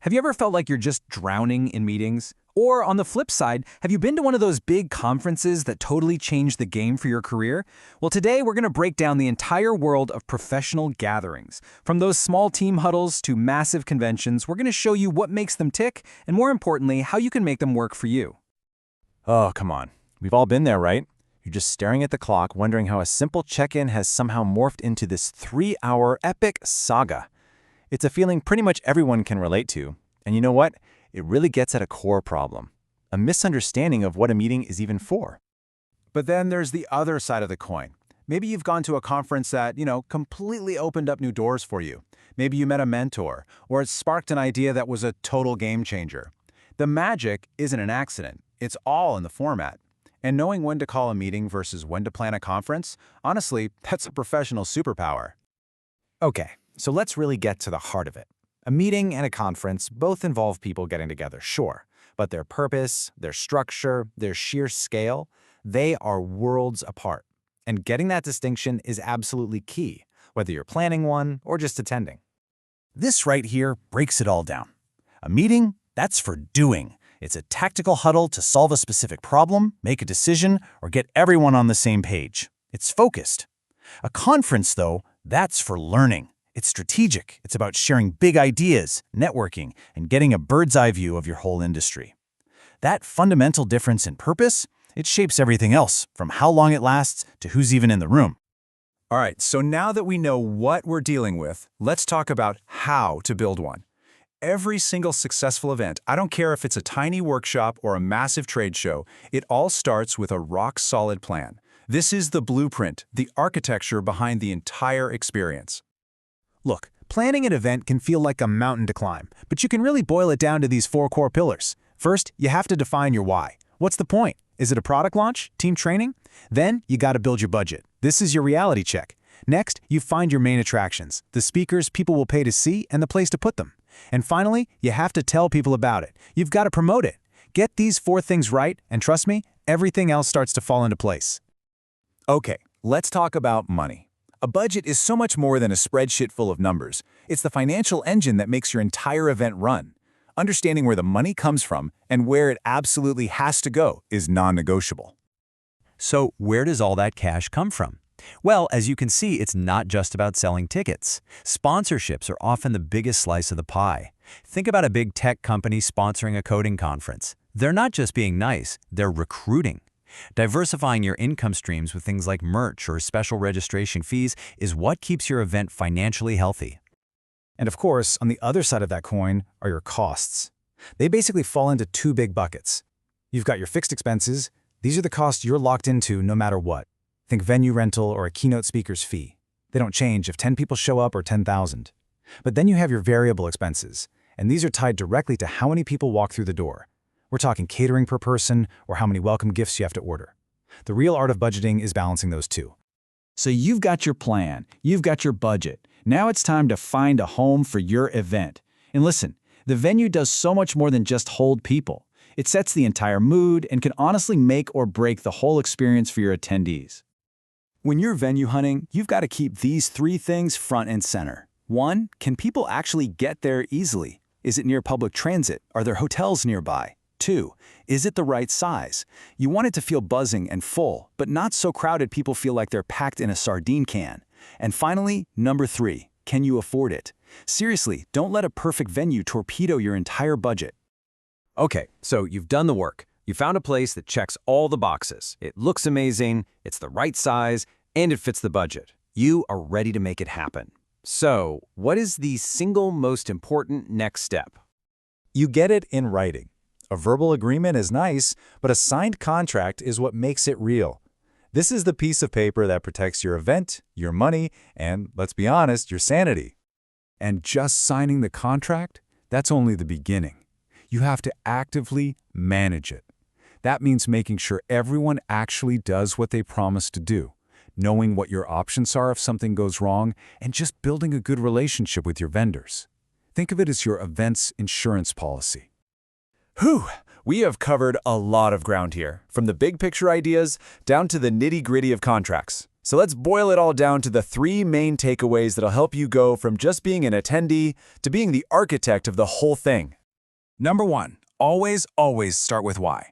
Have you ever felt like you're just drowning in meetings? Or on the flip side, have you been to one of those big conferences that totally changed the game for your career? Well, today we're going to break down the entire world of professional gatherings. From those small team huddles to massive conventions, we're going to show you what makes them tick, and more importantly, how you can make them work for you. Oh, come on. We've all been there, right? You're just staring at the clock, wondering how a simple check-in has somehow morphed into this 3-hour epic saga. It's a feeling pretty much everyone can relate to. And you know what? It really gets at a core problem, a misunderstanding of what a meeting is even for. But then there's the other side of the coin. Maybe you've gone to a conference that, completely opened up new doors for you. Maybe you met a mentor, or it sparked an idea that was a total game changer. The magic isn't an accident. It's all in the format. And knowing when to call a meeting versus when to plan a conference, honestly, that's a professional superpower. Okay, so let's really get to the heart of it. A meeting and a conference both involve people getting together, sure, but their purpose, their structure, their sheer scale, they are worlds apart. And getting that distinction is absolutely key, whether you're planning one or just attending. This right here breaks it all down. A meeting, that's for doing. It's a tactical huddle to solve a specific problem, make a decision, or get everyone on the same page. It's focused. A conference, though, that's for learning. It's strategic. It's about sharing big ideas, networking, and getting a bird's-eye view of your whole industry. That fundamental difference in purpose, it shapes everything else, from how long it lasts to who's even in the room. All right, so now that we know what we're dealing with, let's talk about how to build one. Every single successful event, I don't care if it's a tiny workshop or a massive trade show, it all starts with a rock-solid plan. This is the blueprint, the architecture behind the entire experience. Look, planning an event can feel like a mountain to climb, but you can really boil it down to these 4 core pillars. First, you have to define your why. What's the point? Is it a product launch? Team training? Then, you got to build your budget. This is your reality check. Next, you find your main attractions, the speakers people will pay to see, and the place to put them. And finally, you have to tell people about it. You've got to promote it. Get these 4 things right, and trust me, everything else starts to fall into place. Okay, let's talk about money. A budget is so much more than a spreadsheet full of numbers. It's the financial engine that makes your entire event run. Understanding where the money comes from and where it absolutely has to go is non-negotiable. So where does all that cash come from? Well, as you can see, it's not just about selling tickets. Sponsorships are often the biggest slice of the pie. Think about a big tech company sponsoring a coding conference. They're not just being nice, they're recruiting. Diversifying your income streams with things like merch or special registration fees is what keeps your event financially healthy. And of course, on the other side of that coin are your costs. They basically fall into 2 big buckets. You've got your fixed expenses. These are the costs you're locked into no matter what. Think venue rental or a keynote speaker's fee. They don't change if 10 people show up or 10,000. But then you have your variable expenses, and these are tied directly to how many people walk through the door. We're talking catering per person or how many welcome gifts you have to order. The real art of budgeting is balancing those 2. So you've got your plan, you've got your budget. Now it's time to find a home for your event. And listen, the venue does so much more than just hold people. It sets the entire mood and can honestly make or break the whole experience for your attendees. When you're venue hunting, you've got to keep these 3 things front and center. 1, can people actually get there easily? Is it near public transit? Are there hotels nearby? 2, is it the right size? You want it to feel buzzing and full, but not so crowded people feel like they're packed in a sardine can. And finally, number 3, can you afford it? Seriously, don't let a perfect venue torpedo your entire budget. Okay, so you've done the work. You found a place that checks all the boxes. It looks amazing, it's the right size, and it fits the budget. You are ready to make it happen. So, what is the single most important next step? You get it in writing. A verbal agreement is nice, but a signed contract is what makes it real. This is the piece of paper that protects your event, your money, and, let's be honest, your sanity. And just signing the contract, that's only the beginning. You have to actively manage it. That means making sure everyone actually does what they promise to do, knowing what your options are if something goes wrong, and just building a good relationship with your vendors. Think of it as your event's insurance policy. Whew! We have covered a lot of ground here, from the big picture ideas down to the nitty-gritty of contracts. So let's boil it all down to the 3 main takeaways that'll help you go from just being an attendee to being the architect of the whole thing. Number 1, always start with why.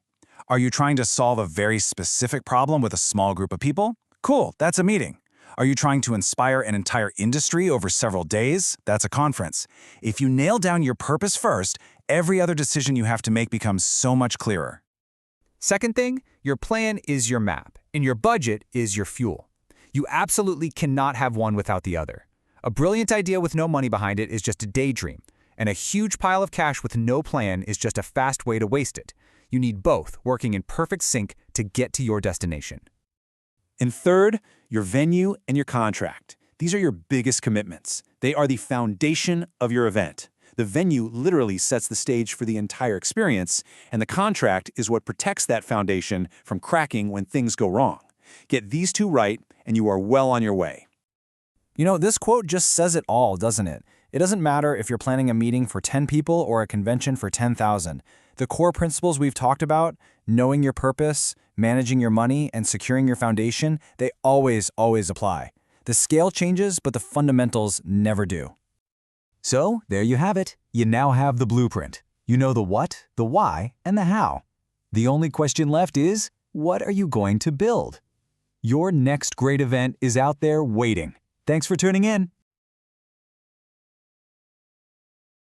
Are you trying to solve a very specific problem with a small group of people? Cool, that's a meeting. Are you trying to inspire an entire industry over several days? That's a conference. If you nail down your purpose first, every other decision you have to make becomes so much clearer. Second thing, your plan is your map, and your budget is your fuel. You absolutely cannot have one without the other. A brilliant idea with no money behind it is just a daydream, and a huge pile of cash with no plan is just a fast way to waste it. You need both working in perfect sync to get to your destination. And third, your venue and your contract. These are your biggest commitments. They are the foundation of your event. The venue literally sets the stage for the entire experience, and the contract is what protects that foundation from cracking when things go wrong. Get these 2 right, and you are well on your way. You know, this quote just says it all, doesn't it? It doesn't matter if you're planning a meeting for 10 people or a convention for 10,000. The core principles we've talked about, knowing your purpose, managing your money, and securing your foundation, they always apply. The scale changes, but the fundamentals never do. So, there you have it. You now have the blueprint. You know the what, the why, and the how. The only question left is, what are you going to build? Your next great event is out there waiting. Thanks for tuning in.